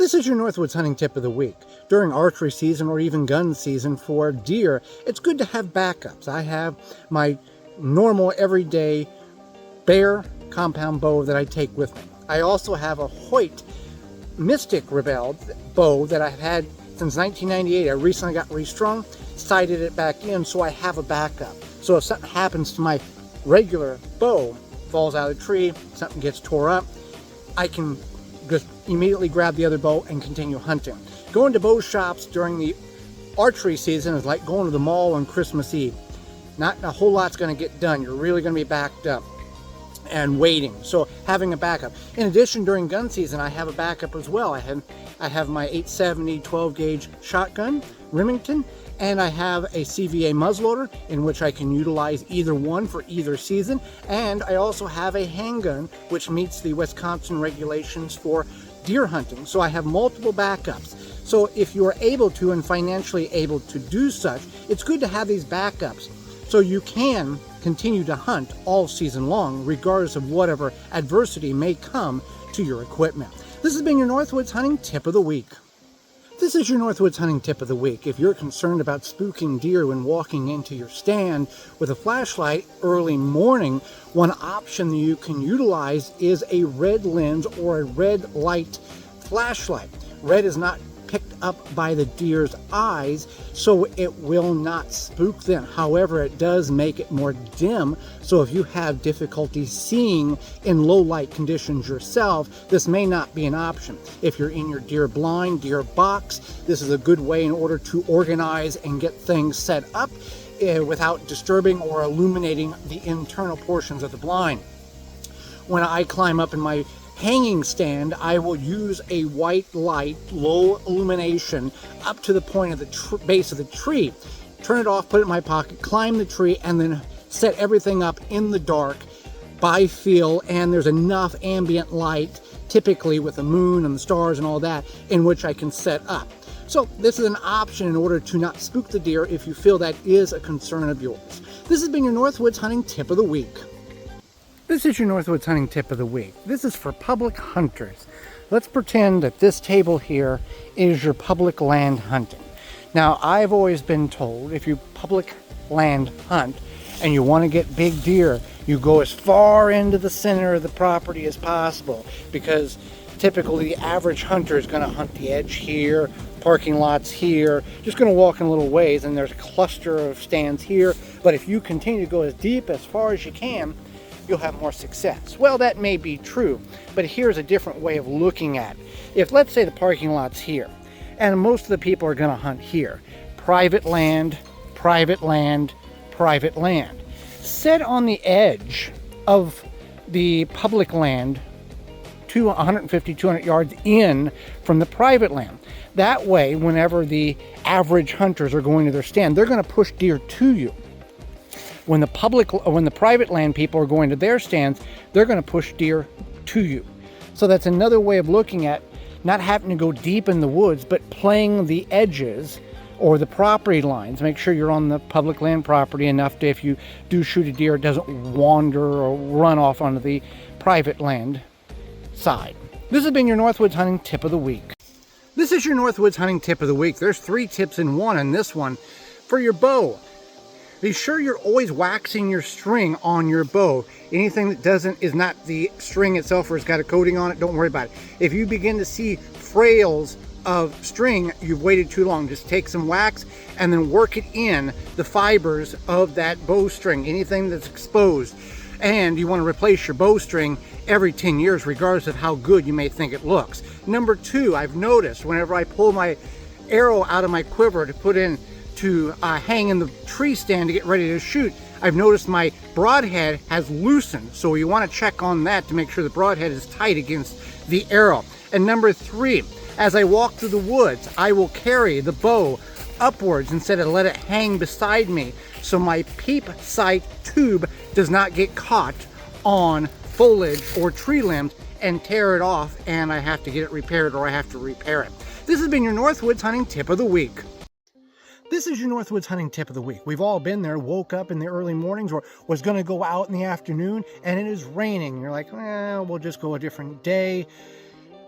This is your Northwoods hunting tip of the week. During archery season or even gun season for deer, it's good to have backups. I have my normal everyday bare compound bow that I take with me. I also have a Hoyt Mystic Rebel bow that I've had since 1998. I recently got restrung, sighted it back in, so I have a backup. So if something happens to my regular bow, falls out of the tree, something gets tore up, I can just immediately grab the other bow and continue hunting. Going to bow shops during the archery season is like going to the mall on Christmas Eve. Not a whole lot's going to get done. You're really going to be backed up and waiting. So having a backup. In addition, during gun season, I have a backup as well. I have my 870 12 gauge shotgun, Remington, and I have a CVA muzzleloader in which I can utilize either one for either season. And I also have a handgun which meets the Wisconsin regulations for deer hunting. So I have multiple backups. So if you are able to and financially able to do such, it's good to have these backups so you can continue to hunt all season long, regardless of whatever adversity may come to your equipment. This has been your Northwoods Hunting Tip of the Week. This is your Northwoods Hunting Tip of the Week. If you're concerned about spooking deer when walking into your stand with a flashlight early morning, one option that you can utilize is a red lens or a red light flashlight. Red is not picked up by the deer's eyes, so it will not spook them. However, it does make it more dim, so if you have difficulty seeing in low light conditions yourself, this may not be an option. If you're in your deer blind, deer box, this is a good way in order to organize and get things set up without disturbing or illuminating the internal portions of the blind. When I climb up in my hanging stand, I will use a white light, low illumination, up to the point of the base of the tree. Turn it off, put it in my pocket, climb the tree, and then set everything up in the dark by feel, and there's enough ambient light, typically with the moon and the stars and all that, in which I can set up. So this is an option in order to not spook the deer if you feel that is a concern of yours. This has been your Northwoods Hunting Tip of the Week. This is your Northwoods Hunting Tip of the Week. This is for public hunters. Let's pretend that this table here is your public land hunting. Now, I've always been told if you public land hunt and you want to get big deer, you go as far into the center of the property as possible, because typically the average hunter is going to hunt the edge here, parking lots here, just going to walk in a little ways, and there's a cluster of stands here. But if you continue to go as deep as far as you can, you'll have more success. Well, that may be true, but here's a different way of looking at it. If, let's say, the parking lot's here, and most of the people are going to hunt here, private land, private land, private land. Set on the edge of the public land to 150, 200 yards in from the private land. That way, whenever the average hunters are going to their stand, they're going to push deer to you. When the private land people are going to their stands, they're going to push deer to you. So that's another way of looking at not having to go deep in the woods, but playing the edges or the property lines. Make sure you're on the public land property enough to, if you do shoot a deer, it doesn't wander or run off onto the private land side. This has been your Northwoods Hunting Tip of the Week. This is your Northwoods Hunting Tip of the Week. There's 3 tips in one in this one. For your bow, be sure you're always waxing your string on your bow. Anything that is not the string itself or has got a coating on it, don't worry about it. If you begin to see frails of string, you've waited too long. Just take some wax and then work it in the fibers of that bowstring, anything that's exposed. And you want to replace your bowstring every 10 years, regardless of how good you may think it looks. Number 2, I've noticed whenever I pull my arrow out of my quiver to put in to hang in the tree stand to get ready to shoot, I've noticed my broadhead has loosened. So you want to check on that to make sure the broadhead is tight against the arrow. And number 3, as I walk through the woods, I will carry the bow upwards instead of let it hang beside me, so my peep sight tube does not get caught on foliage or tree limbs and tear it off, and I have to get it repaired or I have to repair it. This has been your Northwoods Hunting Tip of the Week. This is your Northwoods Hunting Tip of the Week. We've all been there, woke up in the early mornings or was going to go out in the afternoon and it is raining. You're like, well, we'll just go a different day.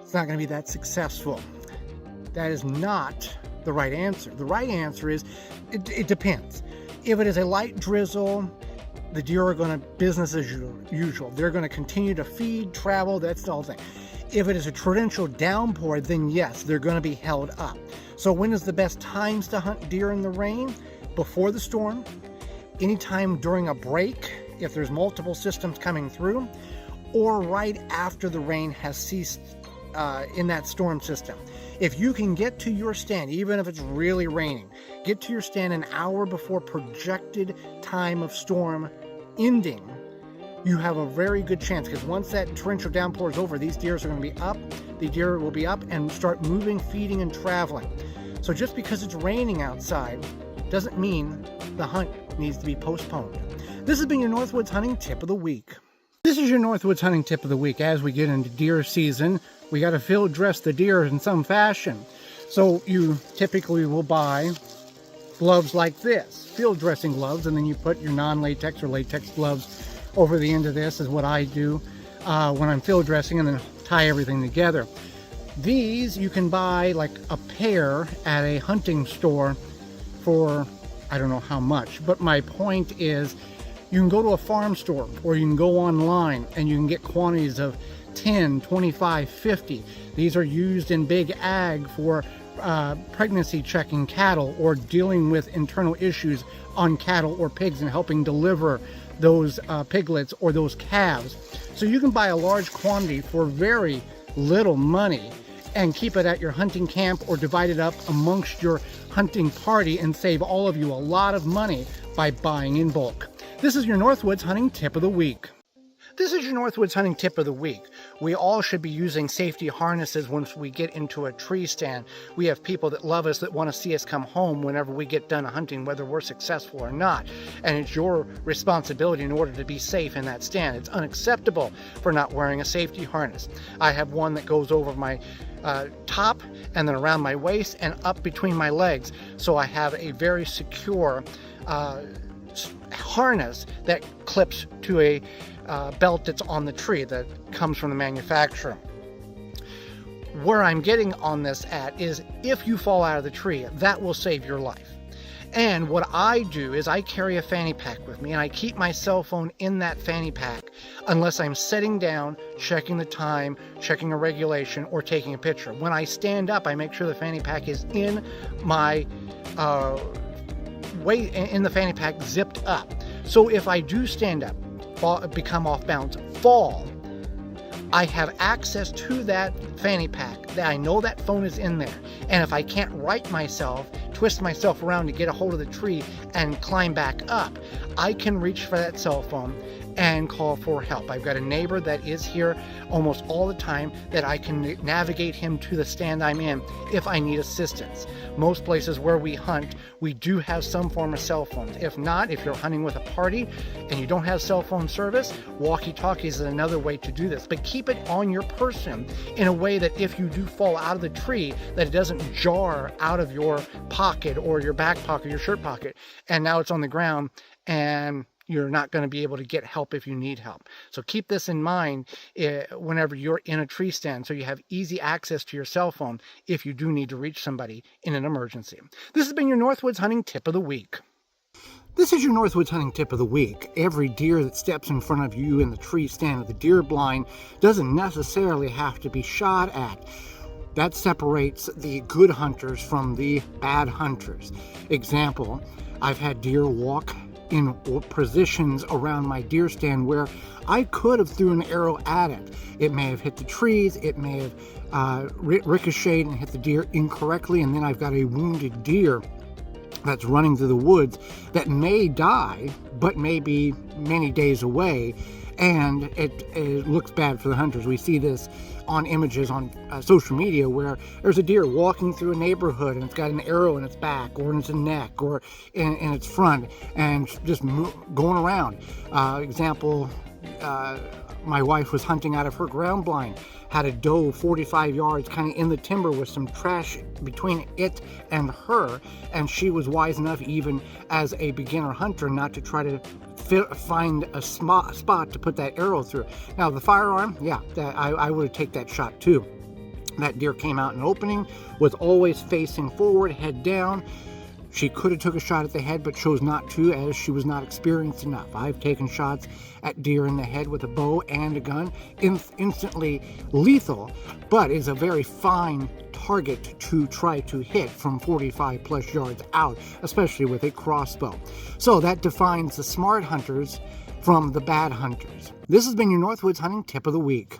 It's not going to be that successful. That is not the right answer. The right answer is, it depends. If it is a light drizzle, the deer are going to business as usual. They're going to continue to feed, travel, that's the whole thing. If it is a torrential downpour, then yes, they're going to be held up. So when is the best times to hunt deer in the rain? Before the storm, anytime during a break, if there's multiple systems coming through, or right after the rain has ceased in that storm system. If you can get to your stand, even if it's really raining, get to your stand an hour before projected time of storm ending, you have a very good chance, because once that torrential downpour is over, these deer are going to be up. The deer will be up and start moving, feeding, and traveling. So just because it's raining outside doesn't mean the hunt needs to be postponed. This has been your Northwoods Hunting Tip of the Week. This is your Northwoods Hunting Tip of the Week. As we get into deer season, we got to field dress the deer in some fashion. So you typically will buy gloves like this, field dressing gloves, and then you put your non-latex or latex gloves over the end of this, is what I do when I'm field dressing, and then tie everything together. These you can buy like a pair at a hunting store for I don't know how much, but my point is you can go to a farm store or you can go online and you can get quantities of 10, 25, 50. These are used in big ag for pregnancy checking cattle or dealing with internal issues on cattle or pigs and helping deliver those piglets or those calves. So you can buy a large quantity for very little money and keep it at your hunting camp or divide it up amongst your hunting party and save all of you a lot of money by buying in bulk. This is your Northwoods Hunting Tip of the Week. This is your Northwoods Hunting Tip of the Week. We all should be using safety harnesses once we get into a tree stand. We have people that love us that want to see us come home whenever we get done hunting, whether we're successful or not. And it's your responsibility in order to be safe in that stand. It's unacceptable for not wearing a safety harness. I have one that goes over my top and then around my waist and up between my legs. So I have a very secure harness that clips to a belt that's on the tree that comes from the manufacturer. Where I'm getting on this at is if you fall out of the tree, that will save your life. And what I do is I carry a fanny pack with me and I keep my cell phone in that fanny pack unless I'm sitting down, checking the time, checking a regulation, or taking a picture. When I stand up, I make sure the fanny pack is in my in the fanny pack zipped up. So if I do stand up, become off balance, fall, I have access to that fanny pack. That I know that phone is in there. And if I can't right myself, twist myself around to get a hold of the tree and climb back up, I can reach for that cell phone and call for help. I've got a neighbor that is here almost all the time that I can navigate him to the stand I'm in if I need assistance. Most places where we hunt, we do have some form of cell phones. If not, if you're hunting with a party and you don't have cell phone service, walkie-talkies is another way to do this. But keep it on your person in a way that if you do fall out of the tree, that it doesn't jar out of your pocket or your back pocket, your shirt pocket, and now it's on the ground and you're not going to be able to get help if you need help. So keep this in mind whenever you're in a tree stand, so you have easy access to your cell phone if you do need to reach somebody in an emergency. This has been your Northwoods Hunting Tip of the Week. This is your Northwoods Hunting Tip of the Week. Every deer that steps in front of you in the tree stand of the deer blind doesn't necessarily have to be shot at. That separates the good hunters from the bad hunters. Example, I've had deer walk in positions around my deer stand where I could have threw an arrow at it. It may have hit the trees, it may have ricocheted and hit the deer incorrectly, and then I've got a wounded deer that's running through the woods that may die, but may be many days away, and it looks bad for the hunters. We see this on images on social media where there's a deer walking through a neighborhood and it's got an arrow in its back or in its neck or in its front and just going around. Example, my wife was hunting out of her ground blind, had a doe 45 yards kind of in the timber with some trash between it and her, and she was wise enough, even as a beginner hunter, not to try to find a spot to put that arrow through. Now the firearm, yeah, I would take that shot too. That deer came out in an opening, was always facing forward, head down. She could have took a shot at the head, but chose not to, as she was not experienced enough. I've taken shots at deer in the head with a bow and a gun, instantly lethal, but is a very fine target to try to hit from 45 plus yards out, especially with a crossbow. So that defines the smart hunters from the bad hunters. This has been your Northwoods Hunting Tip of the Week.